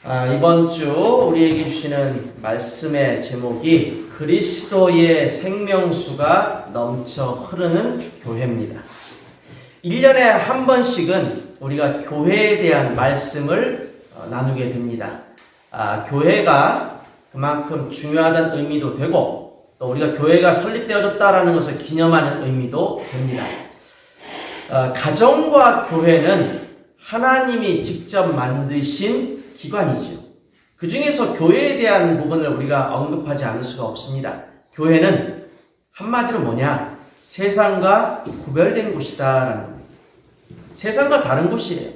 이번 주 우리에게 주시는 말씀의 제목이 그리스도의 생명수가 넘쳐 흐르는 교회입니다. 1년에 한 번씩은 우리가 교회에 대한 말씀을 나누게 됩니다. 교회가 그만큼 중요하다는 의미도 되고 또 우리가 교회가 설립되어졌다라는 것을 기념하는 의미도 됩니다. 가정과 교회는 하나님이 직접 만드신 기관이죠. 그 중에서 교회에 대한 부분을 우리가 언급하지 않을 수가 없습니다. 교회는 한마디로 뭐냐? 세상과 구별된 곳이다라는 겁니다. 세상과 다른 곳이에요.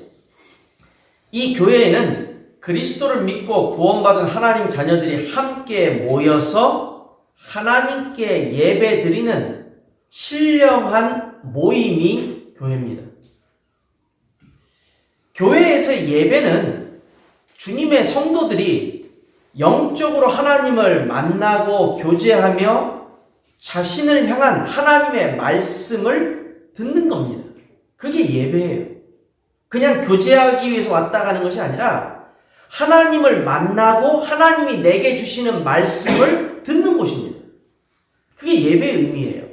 이 교회에는 그리스도를 믿고 구원받은 하나님 자녀들이 함께 모여서 하나님께 예배 드리는 신령한 모임이 교회입니다. 교회에서의 예배는 주님의 성도들이 영적으로 하나님을 만나고 교제하며 자신을 향한 하나님의 말씀을 듣는 겁니다. 그게 예배예요. 그냥 교제하기 위해서 왔다 가는 것이 아니라 하나님을 만나고 하나님이 내게 주시는 말씀을 듣는 곳입니다. 그게 예배의 의미예요.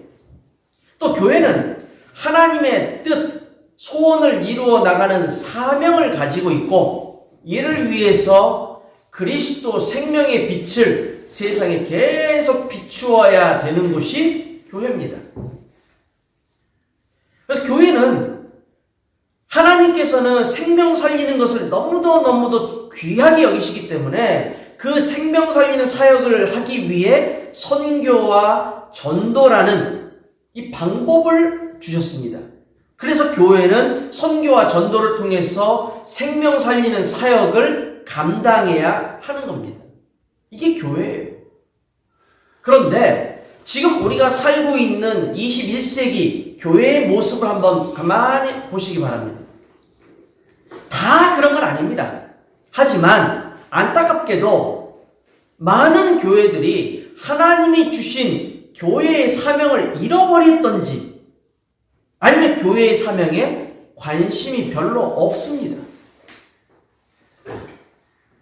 또 교회는 하나님의 뜻, 소원을 이루어 나가는 사명을 가지고 있고 이를 위해서 그리스도 생명의 빛을 세상에 계속 비추어야 되는 곳이 교회입니다. 그래서 교회는 하나님께서는 생명 살리는 것을 너무도 귀하게 여기시기 때문에 그 생명 살리는 사역을 하기 위해 선교와 전도라는 이 방법을 주셨습니다. 그래서 교회는 선교와 전도를 통해서 생명 살리는 사역을 감당해야 하는 겁니다. 이게 교회예요. 그런데 지금 우리가 살고 있는 21세기 교회의 모습을 한번 가만히 보시기 바랍니다. 다 그런 건 아닙니다. 하지만 안타깝게도 많은 교회들이 하나님이 주신 교회의 사명을 잃어버렸던지 아니면 교회의 사명에 관심이 별로 없습니다.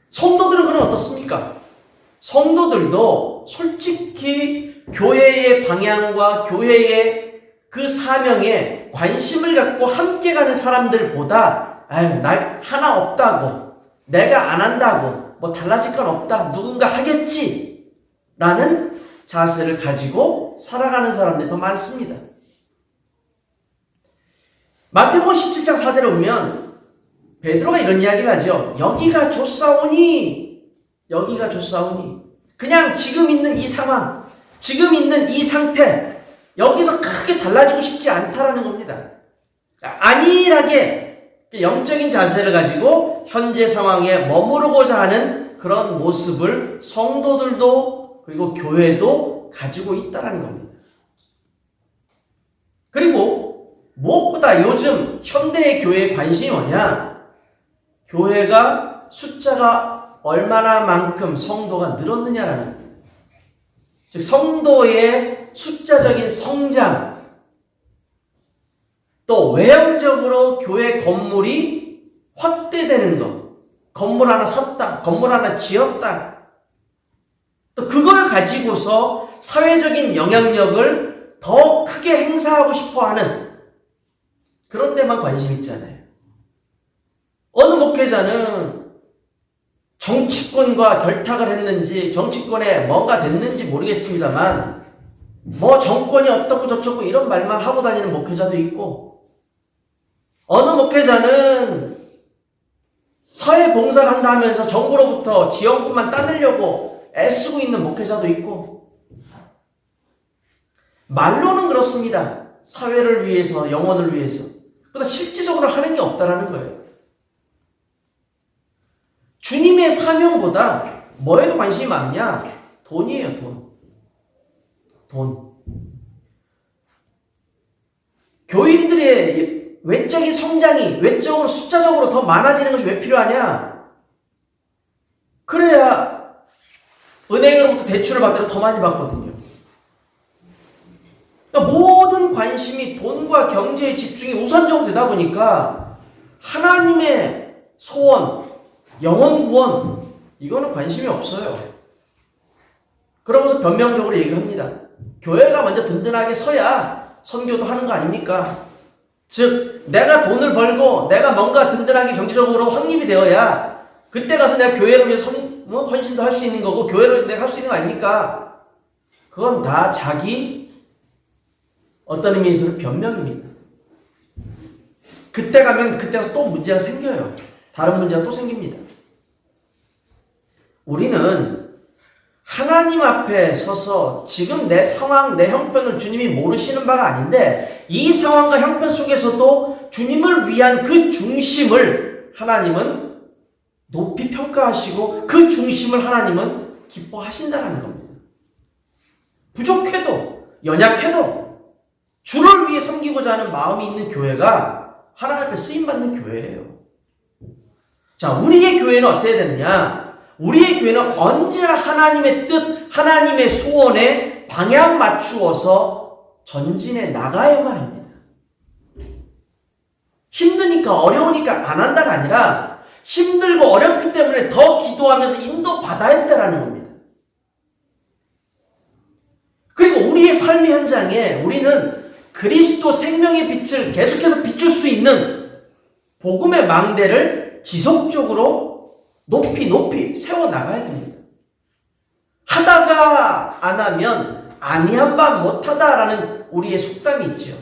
성도들은 그럼 어떻습니까? 성도들도 솔직히 교회의 방향과 교회의 그 사명에 관심을 갖고 함께 가는 사람들보다 나 하나 없다고, 내가 안 한다고, 뭐 달라질 건 없다, 누군가 하겠지 라는 자세를 가지고 살아가는 사람들이 더 많습니다. 마태복음 17장 4절에 보면 베드로가 이런 이야기를 하죠. 여기가 좋사오니 그냥 지금 있는 이 상황, 지금 있는 이 상태 여기서 크게 달라지고 싶지 않다라는 겁니다. 안일하게 영적인 자세를 가지고 현재 상황에 머무르고자 하는 그런 모습을 성도들도 그리고 교회도 가지고 있다라는 겁니다. 그리고 무엇보다 요즘 현대의 교회의 관심이 뭐냐? 교회가 숫자가 얼마나 만큼 성도가 늘었느냐라는 거예요. 즉 성도의 숫자적인 성장, 또 외형적으로 교회 건물이 확대되는 것, 건물 하나 샀다, 건물 하나 지었다, 또 그걸 가지고서 사회적인 영향력을 더 크게 행사하고 싶어하는 그런 데만 관심 있잖아요. 어느 목회자는 정치권과 결탁을 했는지 정치권에 뭔가 됐는지 모르겠습니다만 뭐 정권이 어떻고 저쩌고 이런 말만 하고 다니는 목회자도 있고 어느 목회자는 사회봉사를 한다 하면서 정부로부터 지원금만 따내려고 애쓰고 있는 목회자도 있고 말로는 그렇습니다. 사회를 위해서, 영혼을 위해서. 그러나 실질적으로 하는 게 없다라는 거예요. 주님의 사명보다 뭐에도 관심이 많으냐? 돈이에요, 돈. 교인들의 외적인 성장이 외적으로 숫자적으로 더 많아지는 것이 왜 필요하냐? 그래야 은행으로부터 대출을 받더라도 더 많이 받거든요. 그러니까 모든 관심이 돈과 경제에 집중이 우선적으로 되다 보니까 하나님의 소원, 영혼 구원, 이거는 관심이 없어요. 그러면서 변명적으로 얘기를 합니다. 교회가 먼저 든든하게 서야 선교도 하는 거 아닙니까? 즉 내가 돈을 벌고 내가 뭔가 든든하게 경제적으로 확립이 되어야 그때 가서 내가 교회를 위해서 헌신도 할 수 있는 거고 교회를 위해서 내가 할 수 있는 거 아닙니까? 그건 다 자기 어떤 의미에서는 변명입니다. 그때 가면 그때 가서 또 문제가 생겨요. 다른 문제가 또 생깁니다. 우리는 하나님 앞에 서서 지금 내 상황, 내 형편을 주님이 모르시는 바가 아닌데 이 상황과 형편 속에서도 주님을 위한 그 중심을 하나님은 높이 평가하시고 그 중심을 하나님은 기뻐하신다는 겁니다. 부족해도 연약해도 주를 위해 섬기고자 하는 마음이 있는 교회가 하나님 앞에 쓰임받는 교회예요. 자, 우리의 교회는 어떻게 되느냐? 우리의 교회는 언제나 하나님의 뜻, 하나님의 소원에 방향 맞추어서 전진해 나가야만 합니다. 힘드니까 어려우니까 안 한다가 아니라 힘들고 어렵기 때문에 더 기도하면서 인도받아야 한다는 겁니다. 그리고 우리의 삶의 현장에 우리는 그리스도 생명의 빛을 계속해서 비출 수 있는 복음의 망대를 지속적으로 높이 세워나가야 됩니다. 하다가 안 하면 아니한 바 못하다라는 우리의 속담이 있죠.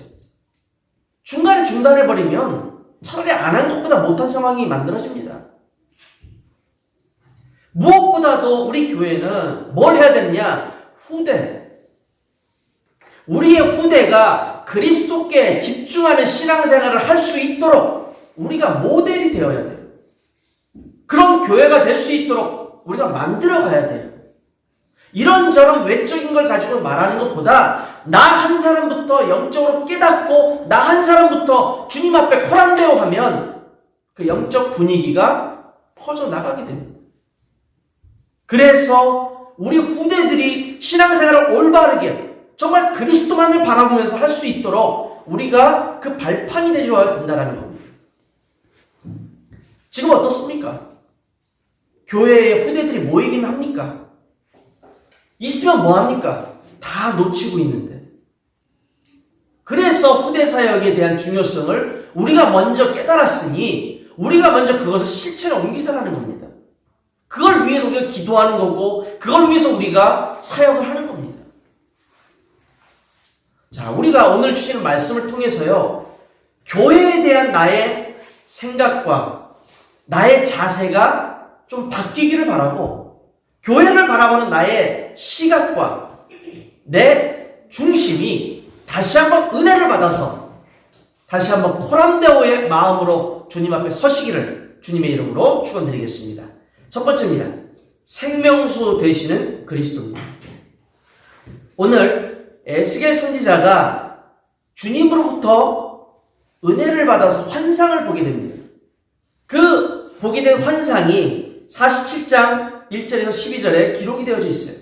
중간에 중단해버리면 차라리 안 한 것보다 못한 상황이 만들어집니다. 무엇보다도 우리 교회는 뭘 해야 되느냐? 후대. 우리의 후대가 그리스도께 집중하는 신앙생활을 할 수 있도록 우리가 모델이 되어야 돼요. 그런 교회가 될 수 있도록 우리가 만들어 가야 돼요. 이런저런 외적인 걸 가지고 말하는 것보다 나 한 사람부터 영적으로 깨닫고 나 한 사람부터 주님 앞에 코랑되어 하면 그 영적 분위기가 퍼져나가게 됩니다. 그래서 우리 후대들이 신앙생활을 올바르게 정말 그리스도만을 바라보면서 할 수 있도록 우리가 그 발판이 되어야 된다는 겁니다. 지금 어떻습니까? 교회에 후대들이 모이기만 합니까? 있으면 뭐합니까? 다 놓치고 있는데. 그래서 후대 사역에 대한 중요성을 우리가 먼저 깨달았으니 우리가 먼저 그것을 실체로 옮기자라는 겁니다. 그걸 위해서 우리가 기도하는 거고 그걸 위해서 우리가 사역을 하는 겁니다. 자, 우리가 오늘 주시는 말씀을 통해서요, 교회에 대한 나의 생각과 나의 자세가 좀 바뀌기를 바라고 교회를 바라보는 나의 시각과 내 중심이 다시 한번 은혜를 받아서 다시 한번 코람데오의 마음으로 주님 앞에 서시기를 주님의 이름으로 축원드리겠습니다. 첫 번째입니다. 생명수 되시는 그리스도입니다. 오늘 에스겔 선지자가 주님으로부터 은혜를 받아서 환상을 보게 됩니다. 그 보게 된 환상이 47장 1절에서 12절에 기록이 되어져 있어요.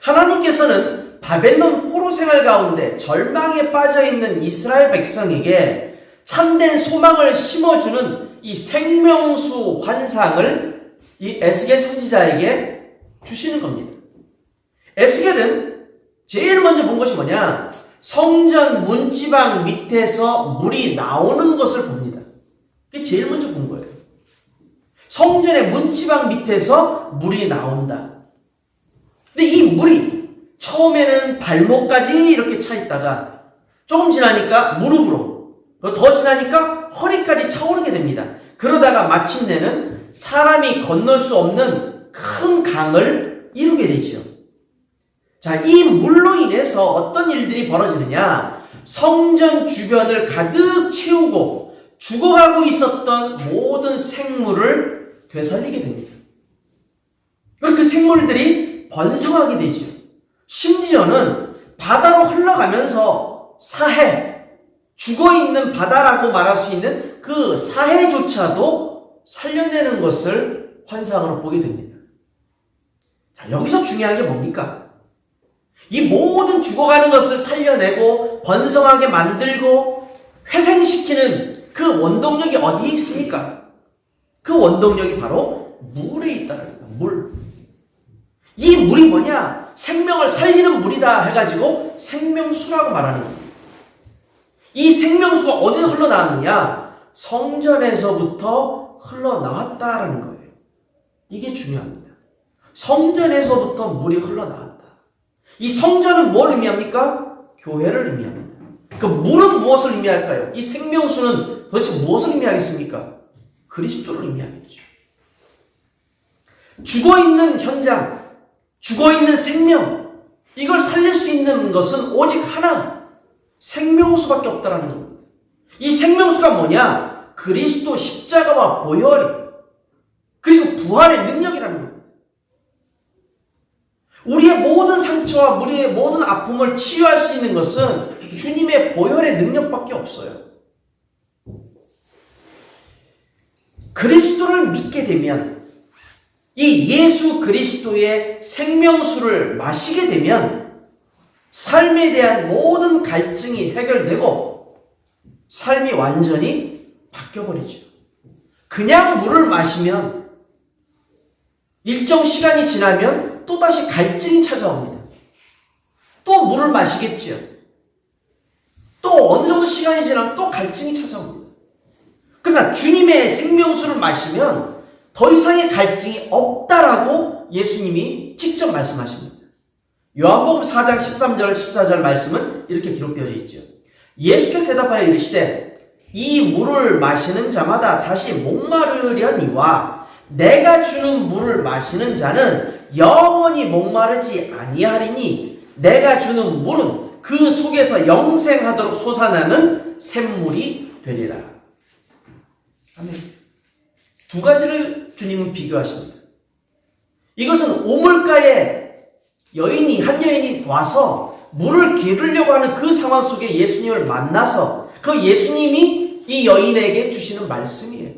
하나님께서는 바벨론 포로 생활 가운데 절망에 빠져있는 이스라엘 백성에게 참된 소망을 심어주는 이 생명수 환상을 이 에스겔 선지자에게 주시는 겁니다. 에스겔은 제일 먼저 본 것이 뭐냐? 성전 문지방 밑에서 물이 나오는 것을 봅니다. 그게 제일 먼저 본 거예요. 성전의 문지방 밑에서 물이 나온다. 근데 이 물이 처음에는 발목까지 이렇게 차 있다가 조금 지나니까 무릎으로, 더 지나니까 허리까지 차오르게 됩니다. 그러다가 마침내는 사람이 건널 수 없는 큰 강을 이루게 되죠. 자, 이 물로 인해서 어떤 일들이 벌어지느냐? 성전 주변을 가득 채우고 죽어가고 있었던 모든 생물을 되살리게 됩니다. 그리고 그 생물들이 번성하게 되죠. 심지어는 바다로 흘러가면서 사해, 죽어있는 바다라고 말할 수 있는 그 사해조차도 살려내는 것을 환상으로 보게 됩니다. 자, 여기서 중요한 게 뭡니까? 이 모든 죽어가는 것을 살려내고 번성하게 만들고 회생시키는 그 원동력이 어디에 있습니까? 그 원동력이 바로 물에 있다는 거야. 물. 이 물이 뭐냐? 생명을 살리는 물이다 해가지고 생명수라고 말하는 겁니다. 이 생명수가 어디서 흘러나왔느냐? 성전에서부터 흘러나왔다라는 거예요. 이게 중요합니다. 성전에서부터 물이 흘러나왔다. 이 성전은 뭘 의미합니까? 교회를 의미합니다. 그 물은 무엇을 의미할까요? 이 생명수는 도대체 무엇을 의미하겠습니까? 그리스도를 의미하겠죠. 죽어있는 현장, 죽어있는 생명, 이걸 살릴 수 있는 것은 오직 하나, 생명수밖에 없다라는 겁니다. 이 생명수가 뭐냐? 그리스도 십자가와 보혈, 그리고 부활의 능력이라는 겁니다. 우리의 모든 상처와 우리의 모든 아픔을 치유할 수 있는 것은 주님의 보혈의 능력밖에 없어요. 그리스도를 믿게 되면, 이 예수 그리스도의 생명수를 마시게 되면 삶에 대한 모든 갈증이 해결되고 삶이 완전히 바뀌어버리죠. 그냥 물을 마시면 일정 시간이 지나면 또다시 갈증이 찾아옵니다. 또 물을 마시겠죠. 또 어느 정도 시간이 지나면 또 갈증이 찾아옵니다. 그러나 주님의 생명수를 마시면 더 이상의 갈증이 없다라고 예수님이 직접 말씀하십니다. 요한복음 4장 13절 14절 말씀은 이렇게 기록되어 있죠. 예수께서 대답하여 이르시되 이 물을 마시는 자마다 다시 목마르려니와 내가 주는 물을 마시는 자는 영원히 목마르지 아니하리니 내가 주는 물은 그 속에서 영생하도록 솟아나는 샘물이 되리라. 아멘. 두 가지를 주님은 비교하십니다. 이것은 우물가에 한 여인이 와서 물을 기르려고 하는 그 상황 속에 예수님을 만나서 그 예수님이 이 여인에게 주시는 말씀이에요.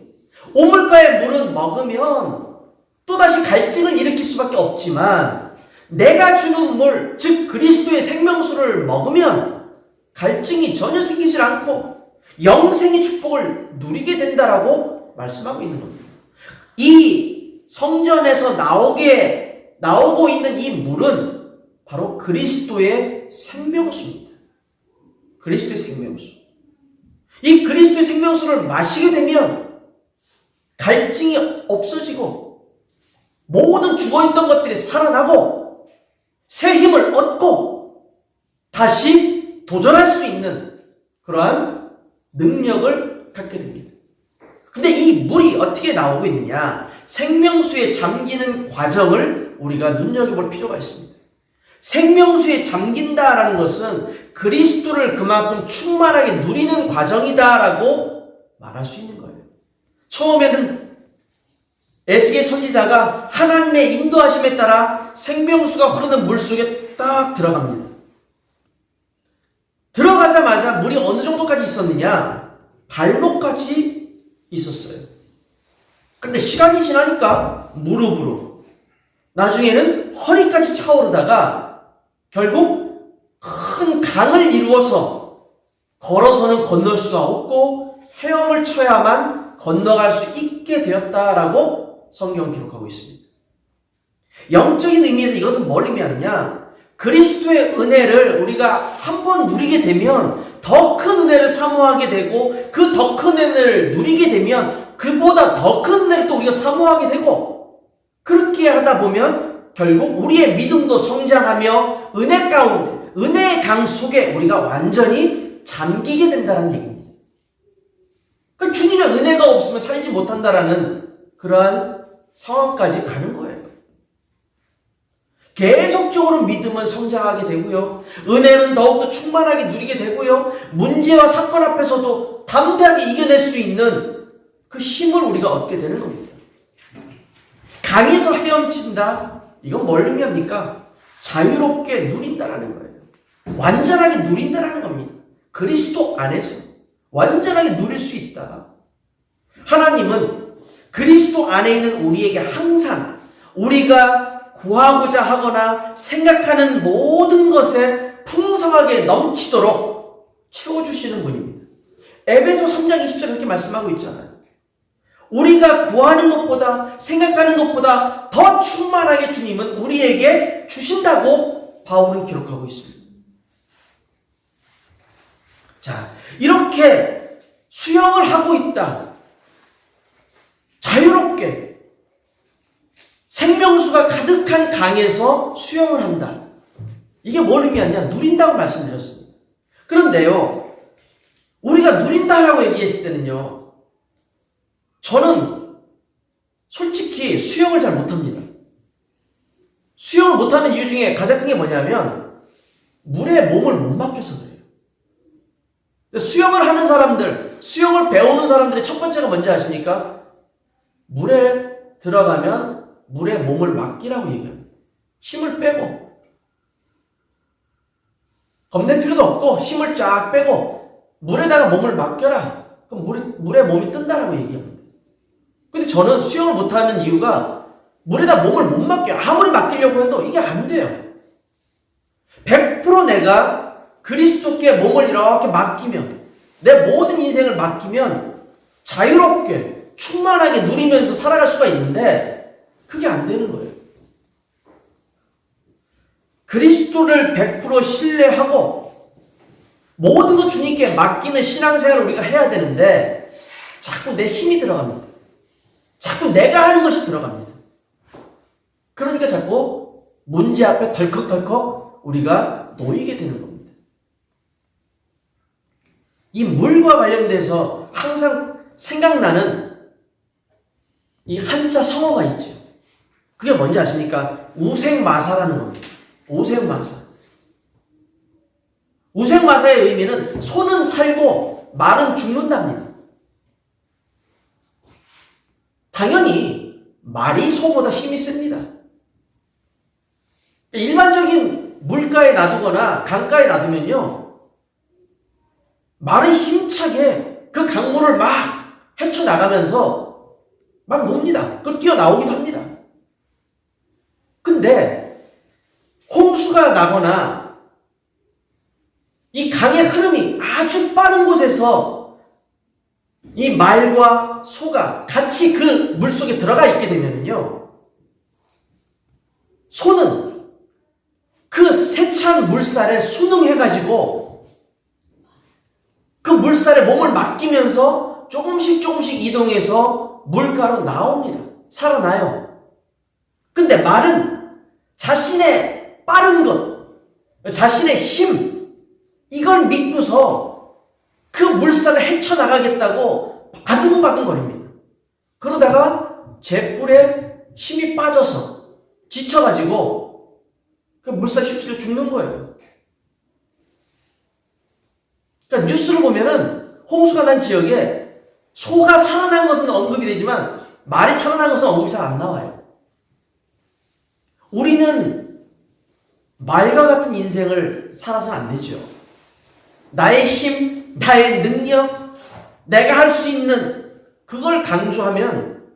우물가의 물은 먹으면 또다시 갈증을 일으킬 수밖에 없지만 내가 주는 물, 즉 그리스도의 생명수를 먹으면 갈증이 전혀 생기질 않고 영생의 축복을 누리게 된다라고 말씀하고 있는 겁니다. 이 성전에서 나오고 있는 이 물은 바로 그리스도의 생명수입니다. 그리스도의 생명수. 이 그리스도의 생명수를 마시게 되면 갈증이 없어지고 모든 죽어있던 것들이 살아나고 새 힘을 얻고 다시 도전할 수 있는 그러한 능력을 갖게 됩니다. 근데 이 물이 어떻게 나오고 있느냐? 생명수에 잠기는 과정을 우리가 눈여겨볼 필요가 있습니다. 생명수에 잠긴다라는 것은 그리스도를 그만큼 충만하게 누리는 과정이다라고 말할 수 있는 거예요. 처음에는 에스겔 선지자가 하나님의 인도하심에 따라 생명수가 흐르는 물 속에 딱 들어갑니다. 들어가자마자 물이 어느 정도까지 있었느냐? 발목까지 있었어요. 그런데 시간이 지나니까 무릎으로, 나중에는 허리까지 차오르다가 결국 큰 강을 이루어서 걸어서는 건널 수가 없고 헤엄을 쳐야만 건너갈 수 있게 되었다라고 성경은 기록하고 있습니다. 영적인 의미에서 이것은 뭘 의미하느냐? 그리스도의 은혜를 우리가 한번 누리게 되면 더 큰 은혜를 사모하게 되고 그 더 큰 은혜를 누리게 되면 그보다 더 큰 은혜를 또 우리가 사모하게 되고 그렇게 하다 보면 결국 우리의 믿음도 성장하며 은혜 가운데, 은혜의 강 속에 우리가 완전히 잠기게 된다는 얘기입니다. 그러니까 주님의 은혜가 없으면 살지 못한다라는 그러한 상황까지 가는 거예요. 계속적으로 믿음은 성장하게 되고요. 은혜는 더욱더 충만하게 누리게 되고요. 문제와 사건 앞에서도 담대하게 이겨낼 수 있는 그 힘을 우리가 얻게 되는 겁니다. 강에서 헤엄친다? 이건 뭘 의미합니까? 자유롭게 누린다라는 거예요. 완전하게 누린다라는 겁니다. 그리스도 안에서 완전하게 누릴 수 있다. 하나님은 그리스도 안에 있는 우리에게 항상 우리가 구하고자 하거나 생각하는 모든 것에 풍성하게 넘치도록 채워주시는 분입니다. 에베소 3장 20절 이렇게 말씀하고 있잖아요. 우리가 구하는 것보다 생각하는 것보다 더 충만하게 주님은 우리에게 주신다고 바울은 기록하고 있습니다. 자, 이렇게 수영을 하고 있다. 자유롭게 생명수가 가득한 강에서 수영을 한다. 이게 뭘 의미하냐? 누린다고 말씀드렸습니다. 그런데요, 우리가 누린다라고 얘기했을 때는요, 저는 솔직히 수영을 잘 못합니다. 수영을 못하는 이유 중에 가장 큰 게 뭐냐면 물에 몸을 못 맡겨서 그래요. 수영을 하는 사람들, 수영을 배우는 사람들의 첫 번째가 뭔지 아십니까? 물에 들어가면 물에 몸을 맡기라고 얘기합니다. 힘을 빼고, 겁낼 필요도 없고 힘을 쫙 빼고 물에다가 몸을 맡겨라. 그럼 물에 몸이 뜬다라고 얘기합니다. 근데 저는 수영을 못하는 이유가 물에다 몸을 못 맡겨요. 아무리 맡기려고 해도 이게 안 돼요. 100% 내가 그리스도께 몸을 이렇게 맡기면, 내 모든 인생을 맡기면 자유롭게 충만하게 누리면서 살아갈 수가 있는데 그게 안 되는 거예요. 그리스도를 100% 신뢰하고 모든 것 주님께 맡기는 신앙생활을 우리가 해야 되는데 자꾸 내 힘이 들어갑니다. 자꾸 내가 하는 것이 들어갑니다. 그러니까 자꾸 문제 앞에 덜컥덜컥 우리가 놓이게 되는 겁니다. 이 물과 관련돼서 항상 생각나는 이 한자 성어가 있죠. 그게 뭔지 아십니까? 우생마사라는 겁니다. 우생마사. 우생마사의 의미는 소는 살고 말은 죽는답니다. 당연히 말이 소보다 힘이 셉니다. 일반적인 물가에 놔두거나 강가에 놔두면요, 말이 힘차게 그 강물을 막 헤쳐나가면서 막 놉니다. 그걸 뛰어나오기도 합니다. 근데 홍수가 나거나 이 강의 흐름이 아주 빠른 곳에서 이 말과 소가 같이 그 물속에 들어가 있게 되면요, 소는 그 세찬 물살에 순응해가지고 그 물살에 몸을 맡기면서 조금씩 이동해서 물가로 나옵니다. 살아나요. 근데 말은 자신의 빠른 것, 자신의 힘, 이걸 믿고서 그 물살을 헤쳐나가겠다고 바둥바둥거립니다. 그러다가 잿불에 힘이 빠져서 지쳐가지고 그 물살 휩쓸려 죽는 거예요. 그러니까 뉴스를 보면은 홍수가 난 지역에 소가 살아난 것은 언급이 되지만 말이 살아난 것은 언급이 잘 안 나와요. 우리는 말과 같은 인생을 살아서는 안 되죠. 나의 힘, 나의 능력, 내가 할 수 있는 그걸 강조하면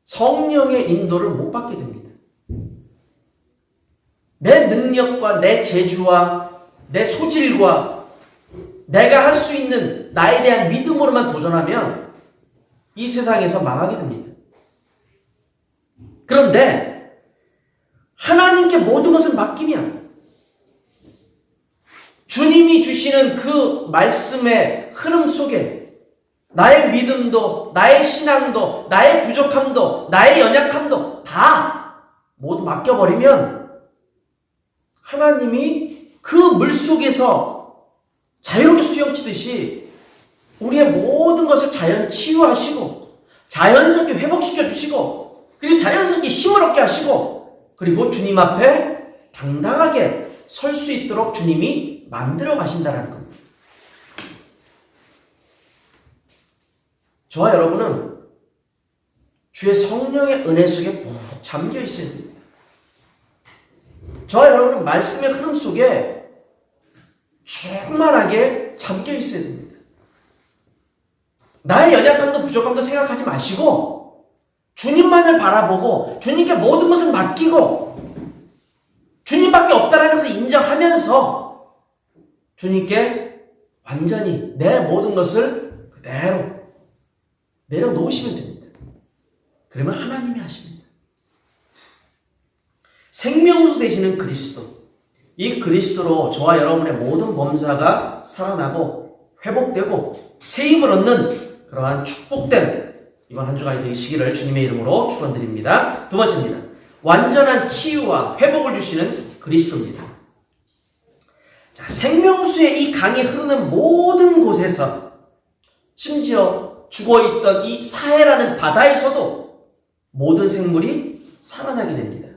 성령의 인도를 못 받게 됩니다. 내 능력과 내 재주와 내 소질과 내가 할 수 있는 나에 대한 믿음으로만 도전하면 이 세상에서 망하게 됩니다. 그런데 하나님께 모든 것을 맡기면 주님이 주시는 그 말씀의 흐름 속에 나의 믿음도, 나의 신앙도, 나의 부족함도, 나의 연약함도 다 모두 맡겨버리면 하나님이 그 물속에서 자유롭게 수영치듯이 우리의 모든 것을 자연 치유하시고 자연스럽게 회복시켜 주시고 그리고 자연스럽게 힘을 얻게 하시고 그리고 주님 앞에 당당하게 설 수 있도록 주님이 만들어 가신다는 겁니다. 저와 여러분은 주의 성령의 은혜 속에 푹 잠겨 있어야 됩니다. 저와 여러분은 말씀의 흐름 속에 충만하게 잠겨 있어야 됩니다. 나의 연약함도 부족함도 생각하지 마시고 주님만을 바라보고 주님께 모든 것을 맡기고 주님밖에 없다는 것을 인정하면서 주님께 완전히 내 모든 것을 그대로 내려놓으시면 됩니다. 그러면 하나님이 하십니다. 생명수 되시는 그리스도, 이 그리스도로 저와 여러분의 모든 범사가 살아나고 회복되고 새 힘을 얻는 그러한 축복된 이번 한 주간이 되시기를 주님의 이름으로 축원드립니다. 두 번째입니다. 완전한 치유와 회복을 주시는 그리스도입니다. 자, 생명수의 이 강이 흐르는 모든 곳에서, 심지어 죽어있던 이 사해라는 바다에서도 모든 생물이 살아나게 됩니다.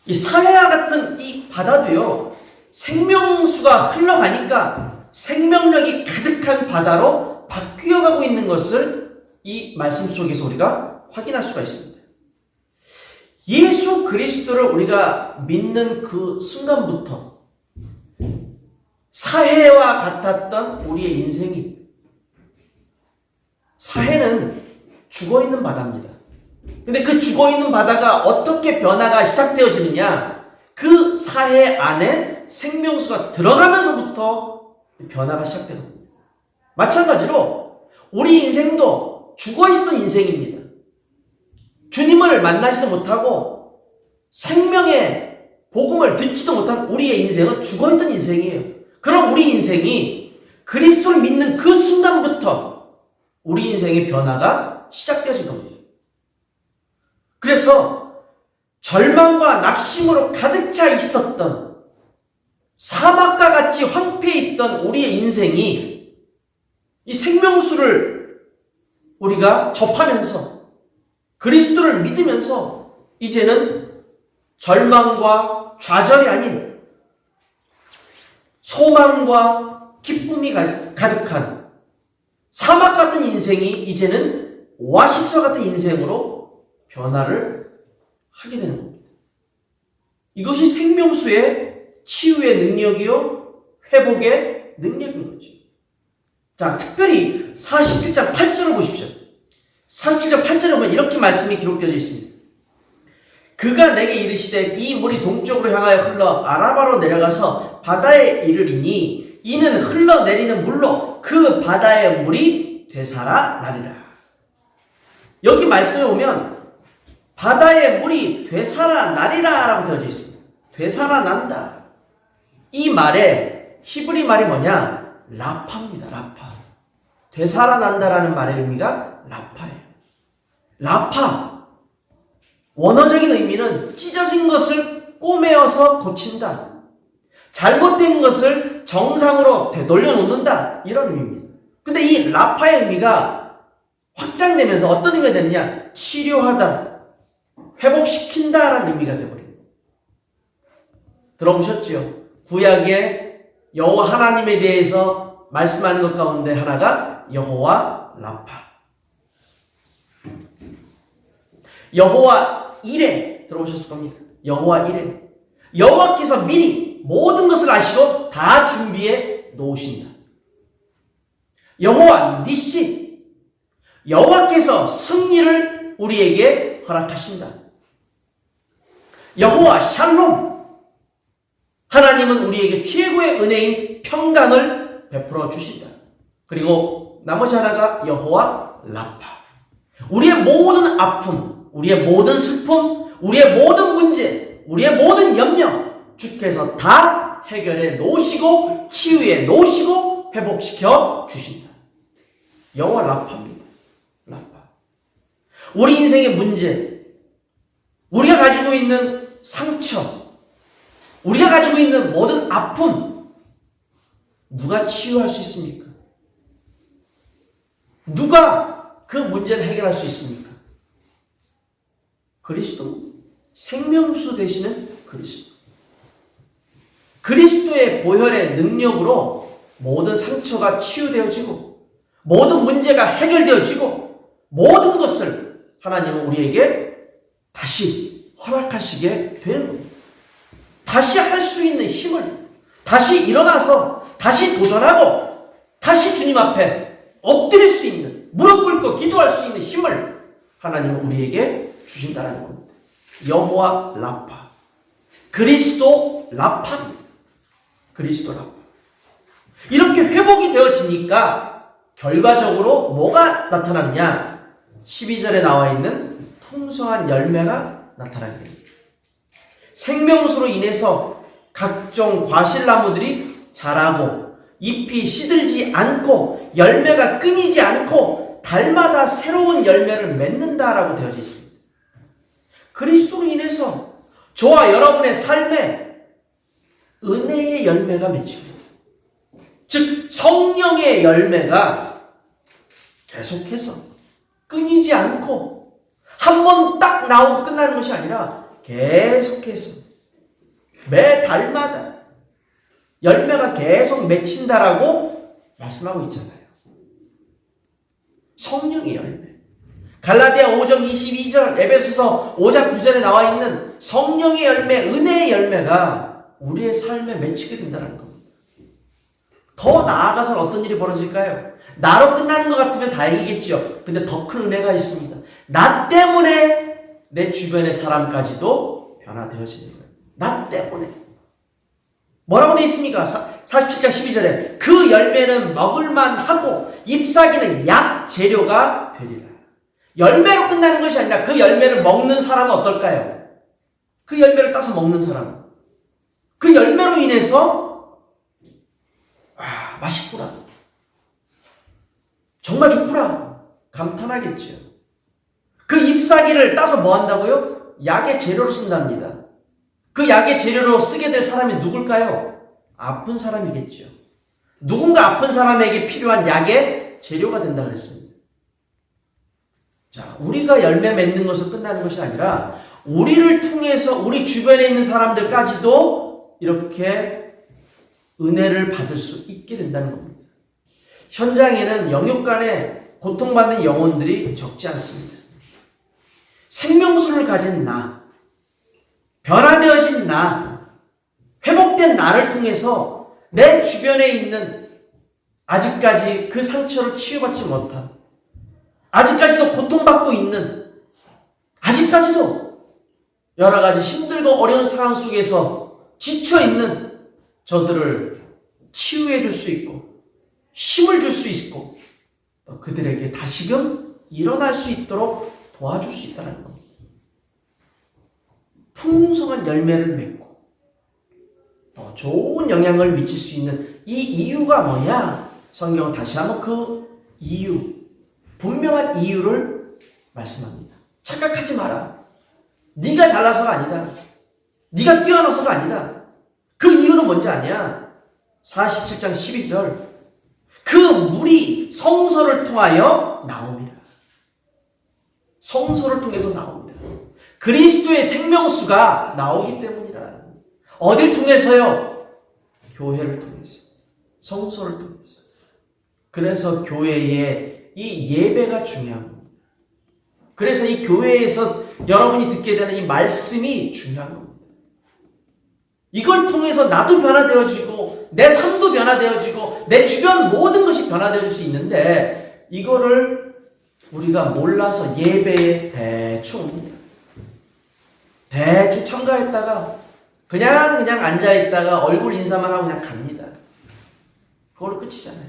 이 사해와 같은 이 바다도요, 생명수가 흘러가니까 생명력이 가득한 바다로 바뀌어가고 있는 것을 이 말씀 속에서 우리가 확인할 수가 있습니다. 예수 그리스도를 우리가 믿는 그 순간부터 사해와 같았던 우리의 인생이, 사해는 죽어있는 바다입니다. 근데 그 죽어있는 바다가 어떻게 변화가 시작되어지느냐, 그 사해 안에 생명수가 들어가면서부터 변화가 시작되는 겁니다. 마찬가지로 우리 인생도 죽어있었던 인생입니다. 주님을 만나지도 못하고 생명의 복음을 듣지도 못한 우리의 인생은 죽어있던 인생이에요. 그럼 우리 인생이 그리스도를 믿는 그 순간부터 우리 인생의 변화가 시작되어진 겁니다. 그래서 절망과 낙심으로 가득 차 있었던, 사막과 같이 황폐해 있던 우리의 인생이 이 생명수를 우리가 접하면서 그리스도를 믿으면서 이제는 절망과 좌절이 아닌 소망과 기쁨이 가득한 사막 같은 인생이 이제는 오아시스 같은 인생으로 변화를 하게 되는 겁니다. 이것이 생명수의 치유의 능력이요, 회복의 능력인 거죠. 자, 특별히 47장 8절을 보십시오. 47장 8절에 보면 이렇게 말씀이 기록되어 있습니다. 그가 내게 이르시되 이 물이 동쪽으로 향하여 흘러 아라바로 내려가서 바다에 이르리니 이는 흘러내리는 물로 그 바다의 물이 되살아 나리라. 여기 말씀에 보면 바다의 물이 되살아 나리라 라고 되어져 있습니다. 되살아 난다. 이 말의 히브리 말이 뭐냐? 라파입니다. 라파. 되살아 난다라는 말의 의미가 라파예요. 라파. 원어적인 의미는 찢어진 것을 꼬매어서 고친다. 잘못된 것을 정상으로 되돌려놓는다. 이런 의미입니다. 근데 이 라파의 의미가 확장되면서 어떤 의미가 되느냐? 치료하다, 회복시킨다라는 의미가 되어버립니다. 들어보셨죠? 구약의 여호와 하나님에 대해서 말씀하는 것 가운데 하나가 여호와 라파. 여호와 이레 들어보셨을 겁니다. 여호와 이레. 여호와께서 미리 모든 것을 아시고 다 준비해 놓으신다. 여호와 니시. 여호와께서 승리를 우리에게 허락하신다. 여호와 샬롬. 하나님은 우리에게 최고의 은혜인 평강을 베풀어 주신다. 그리고 나머지 하나가 여호와 라파. 우리의 모든 아픔, 우리의 모든 슬픔, 우리의 모든 문제, 우리의 모든 염려 주께서 다 해결해 놓으시고 치유해 놓으시고 회복시켜 주신다. 여호와 라파입니다. 라파. 우리 인생의 문제, 우리가 가지고 있는 상처, 우리가 가지고 있는 모든 아픔, 누가 치유할 수 있습니까? 누가 그 문제를 해결할 수 있습니까? 그리스도입니다. 생명수 되시는 그리스도. 그리스도의 보혈의 능력으로 모든 상처가 치유되어지고 모든 문제가 해결되어지고 모든 것을 하나님은 우리에게 다시 허락하시게 되는 겁니다. 다시 할 수 있는 힘을, 다시 일어나서 다시 도전하고 다시 주님 앞에 엎드릴 수 있는, 무릎 꿇고 기도할 수 있는 힘을 하나님은 우리에게 주신다는 겁니다. 여호와 라파. 그리스도 라파입니다. 그리스도 라파. 이렇게 회복이 되어지니까 결과적으로 뭐가 나타나느냐? 12절에 나와 있는 풍성한 열매가 나타나게 됩니다. 생명수로 인해서 각종 과실나무들이 자라고 잎이 시들지 않고 열매가 끊이지 않고 달마다 새로운 열매를 맺는다라고 되어져 있습니다. 그리스도로 인해서 저와 여러분의 삶에 은혜의 열매가 맺힙니다. 즉 성령의 열매가 계속해서 끊이지 않고 한 번 딱 나오고 끝나는 것이 아니라 계속해서 매 달마다 열매가 계속 맺힌다라고 말씀하고 있잖아요. 성령의 열매. 갈라디아 5장 22절, 에베소서 5장 9절에 나와 있는 성령의 열매, 은혜의 열매가 우리의 삶에 맺히게 된다는 겁니다. 더 나아가서는 어떤 일이 벌어질까요? 나로 끝나는 것 같으면 다행이겠죠. 근데 더 큰 은혜가 있습니다. 나 때문에 내 주변의 사람까지도 변화되어지는 거예요. 나 때문에. 뭐라고 되어 있습니까? 47장 12절에 그 열매는 먹을만 하고 잎사귀는 약 재료가 되리라. 열매로 끝나는 것이 아니라 그 열매를 먹는 사람은 어떨까요? 그 열매를 따서 먹는 사람. 그 열매로 인해서 맛있구나. 정말 좋구나. 감탄하겠죠. 그 잎사귀를 따서 뭐 한다고요? 약의 재료로 쓴답니다. 그 약의 재료로 쓰게 될 사람이 누굴까요? 아픈 사람이겠죠. 누군가 아픈 사람에게 필요한 약의 재료가 된다 그랬습니다. 자, 우리가 열매 맺는 것으로 끝나는 것이 아니라 우리를 통해서 우리 주변에 있는 사람들까지도 이렇게 은혜를 받을 수 있게 된다는 겁니다. 현장에는 영육간에 고통받는 영혼들이 적지 않습니다. 생명수를 가진 나, 변화되어진 나, 회복된 나를 통해서 내 주변에 있는 아직까지 그 상처를 치유받지 못한, 아직까지도 고통받고 있는, 아직까지도 여러 가지 힘들고 어려운 상황 속에서 지쳐있는 저들을 치유해 줄 수 있고 힘을 줄 수 있고 또 그들에게 다시금 일어날 수 있도록 도와줄 수 있다는 겁니다. 풍성한 열매를 맺고 더 좋은 영향을 미칠 수 있는 이 이유가 뭐냐? 성경은 다시 한번 그 이유, 분명한 이유를 말씀합니다. 착각하지 마라. 네가 잘나서가 아니다. 네가 뛰어나서가 아니다. 그 이유는 뭔지 아냐? 47장 12절 그 물이 성소를 통하여 나옵니다. 성소를 통해서 나옵니다. 그리스도의 생명수가 나오기 때문이라. 어딜 통해서요? 교회를 통해서. 성소를 통해서. 그래서 교회의 이 예배가 중요한 겁니다. 그래서 이 교회에서 여러분이 듣게 되는 이 말씀이 중요한 겁니다. 이걸 통해서 나도 변화되어지고 내 삶도 변화되어지고 내 주변 모든 것이 변화될 수 있는데 이거를 우리가 몰라서 예배에 대충 참가했다가 그냥 앉아있다가 얼굴 인사만 하고 그냥 갑니다. 그걸로 끝이잖아요.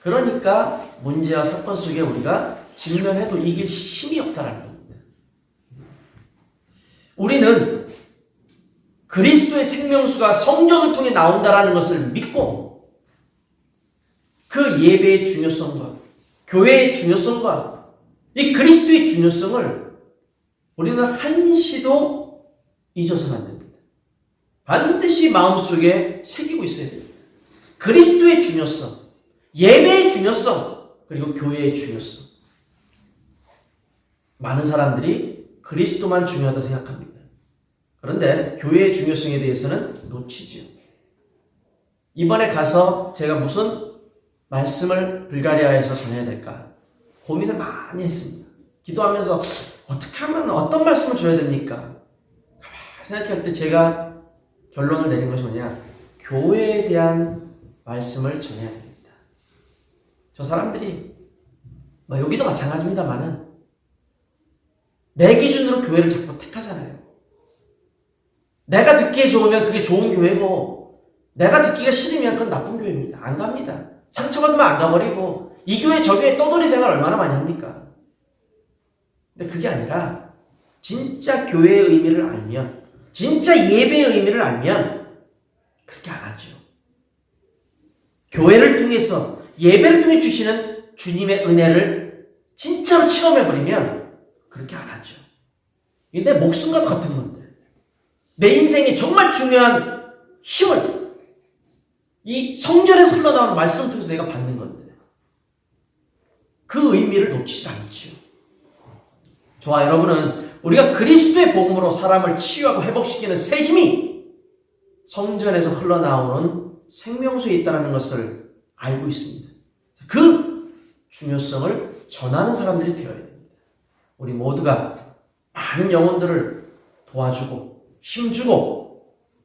그러니까 문제와 사건 속에 우리가 직면해도 이길 힘이 없다는 겁니다. 우리는 그리스도의 생명수가 성전을 통해 나온다라는 것을 믿고 그 예배의 중요성과 교회의 중요성과 이 그리스도의 중요성을 우리는 한시도 잊어서는 안 됩니다. 반드시 마음속에 새기고 있어야 됩니다. 그리스도의 중요성, 예배의 중요성, 그리고 교회의 중요성. 많은 사람들이 그리스도만 중요하다 생각합니다. 그런데 교회의 중요성에 대해서는 놓치죠. 이번에 가서 제가 무슨 말씀을 불가리아에서 전해야 될까 고민을 많이 했습니다. 기도하면서 어떻게 하면 어떤 말씀을 줘야 됩니까? 가만히 생각할 때 제가 결론을 내린 것이 뭐냐? 교회에 대한 말씀을 전해야 됩니다. 저 사람들이 여기도 마찬가지입니다만은 내 기준으로 교회를 자꾸 택하잖아요. 내가 듣기에 좋으면 그게 좋은 교회고 내가 듣기가 싫으면 그건 나쁜 교회입니다. 안 갑니다. 상처받으면 안 가버리고 이 교회 저 교회 떠돌이 생활 얼마나 많이 합니까? 근데 그게 아니라 진짜 교회의 의미를 알면, 진짜 예배의 의미를 알면 그렇게 안 하죠. 교회를 통해서, 예배를 통해 주시는 주님의 은혜를 진짜로 체험해버리면 그렇게 안 하죠. 이게 내 목숨과도 같은 건데, 내 인생에 정말 중요한 힘을 이 성전에서 흘러나오는 말씀을 통해서 내가 받는 건데 그 의미를 놓치지 않지요. 저와 여러분은 우리가 그리스도의 복음으로 사람을 치유하고 회복시키는 새 힘이 성전에서 흘러나오는 생명수에 있다는 것을 알고 있습니다. 그 중요성을 전하는 사람들이 되어야 됩니다. 우리 모두가 많은 영혼들을 도와주고 힘주고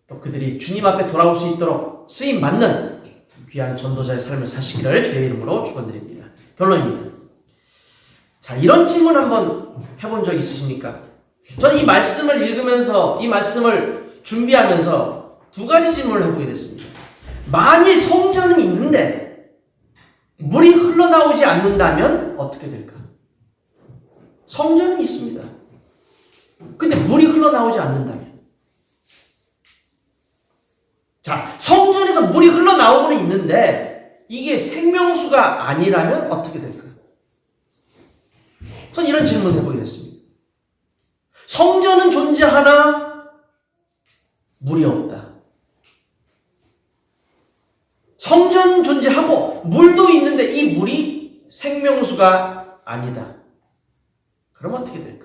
또 그들이 주님 앞에 돌아올 수 있도록 쓰임받는 귀한 전도자의 삶을 사시기를 주의 이름으로 축원드립니다. 결론입니다. 자, 이런 질문 한번 해본 적 있으십니까? 저는 이 말씀을 읽으면서, 이 말씀을 준비하면서 두 가지 질문을 해보게 됐습니다. 만일 성전은 있는데 물이 흘러나오지 않는다면 어떻게 될까? 성전은 있습니다. 근데 물이 흘러나오지 않는다면? 자, 성전에서 물이 흘러나오고는 있는데 이게 생명수가 아니라면 어떻게 될까? 전 이런 질문을 해보게 됐습니다. 성전은 존재하나 물이 없다. 성전은 존재하고 물도 있는데 이 물이 생명수가 아니다. 그럼 어떻게 될까?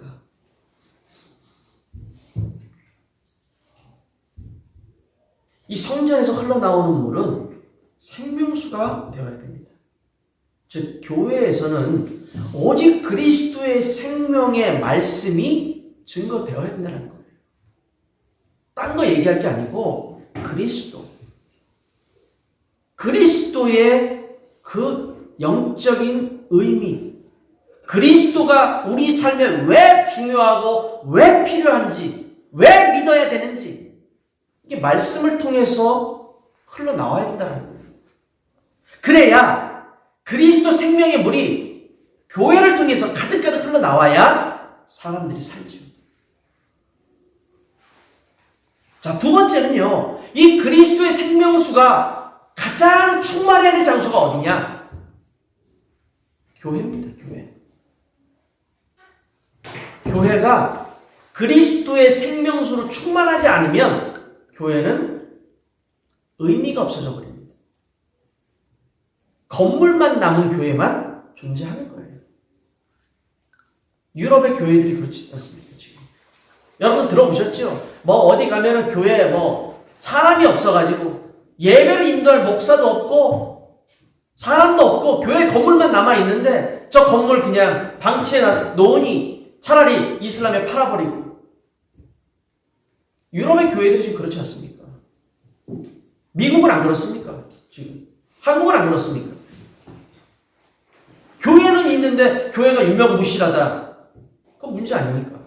이 성전에서 흘러나오는 물은 생명수가 되어야 됩니다. 즉 교회에서는 오직 그리스도의 생명의 말씀이 증거되어야 된다는 거예요. 딴 거 얘기할 게 아니고 그리스도의 그 영적인 의미, 그리스도가 우리 삶에 왜 중요하고 왜 필요한지, 왜 믿어야 되는지 이게 말씀을 통해서 흘러나와야 된다는 거예요. 그래야 그리스도 생명의 물이 교회를 통해서 가득가득 흘러나와야 사람들이 살죠. 자, 두 번째는요. 이 그리스도의 생명수가 가장 충만해야 될 장소가 어디냐? 교회입니다. 교회. 교회가 그리스도의 생명수로 충만하지 않으면 교회는 의미가 없어져 버립니다. 건물만 남은 교회만 존재하는 거예요. 유럽의 교회들이 그렇지 않습니까? 지금 여러분 들어보셨죠? 뭐 어디 가면은 교회에 뭐 사람이 없어가지고 예배를 인도할 목사도 없고 사람도 없고 교회 건물만 남아 있는데 저 건물 그냥 방치해 놓으니 차라리 이슬람에 팔아버리고. 유럽의 교회들이 지금 그렇지 않습니까? 미국은 안 그렇습니까? 지금 한국은 안 그렇습니까? 교회는 있는데 교회가 유명무실하다. 그건 문제 아닙니까?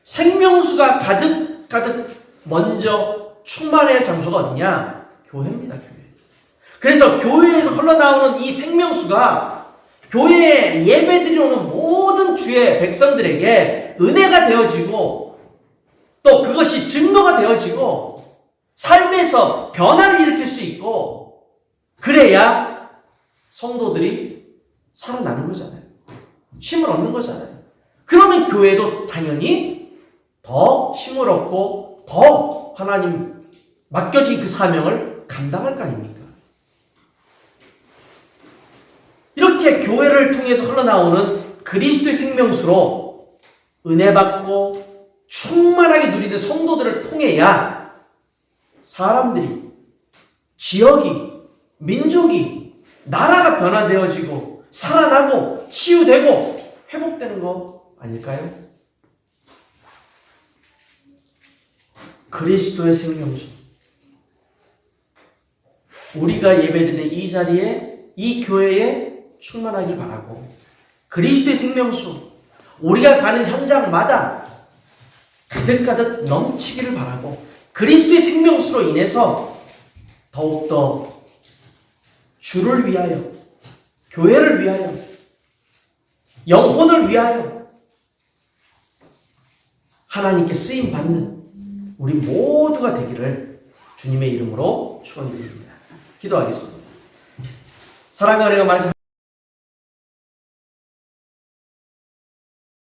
생명수가 가득가득 먼저 충만해야 할 장소가 어디냐? 교회입니다. 교회. 그래서 교회에서 흘러나오는 이 생명수가 교회에 예배드리러 오는 모든 주의 백성들에게 은혜가 되어지고 또 그것이 증거가 되어지고 삶에서 변화를 일으킬 수 있고 그래야 성도들이 살아나는 거잖아요. 힘을 얻는 거잖아요. 그러면 교회도 당연히 더 힘을 얻고 더 하나님 맡겨진 그 사명을 감당할 거 아닙니까? 이렇게 교회를 통해서 흘러나오는 그리스도의 생명수로 은혜 받고 충만하게 누리는 성도들을 통해야 사람들이, 지역이, 민족이, 나라가 변화되어지고 살아나고 치유되고 회복되는 거 아닐까요? 그리스도의 생명수. 우리가 예배드리는 이 자리에, 이 교회에 충만하길 바라고 그리스도의 생명수, 우리가 가는 현장마다 가득가득 넘치기를 바라고 그리스도의 생명수로 인해서 더욱더 주를 위하여, 교회를 위하여, 영혼을 위하여 하나님께 쓰임 받는 우리 모두가 되기를 주님의 이름으로 축원드립니다. 기도하겠습니다. 사랑하는 은혜가 말씀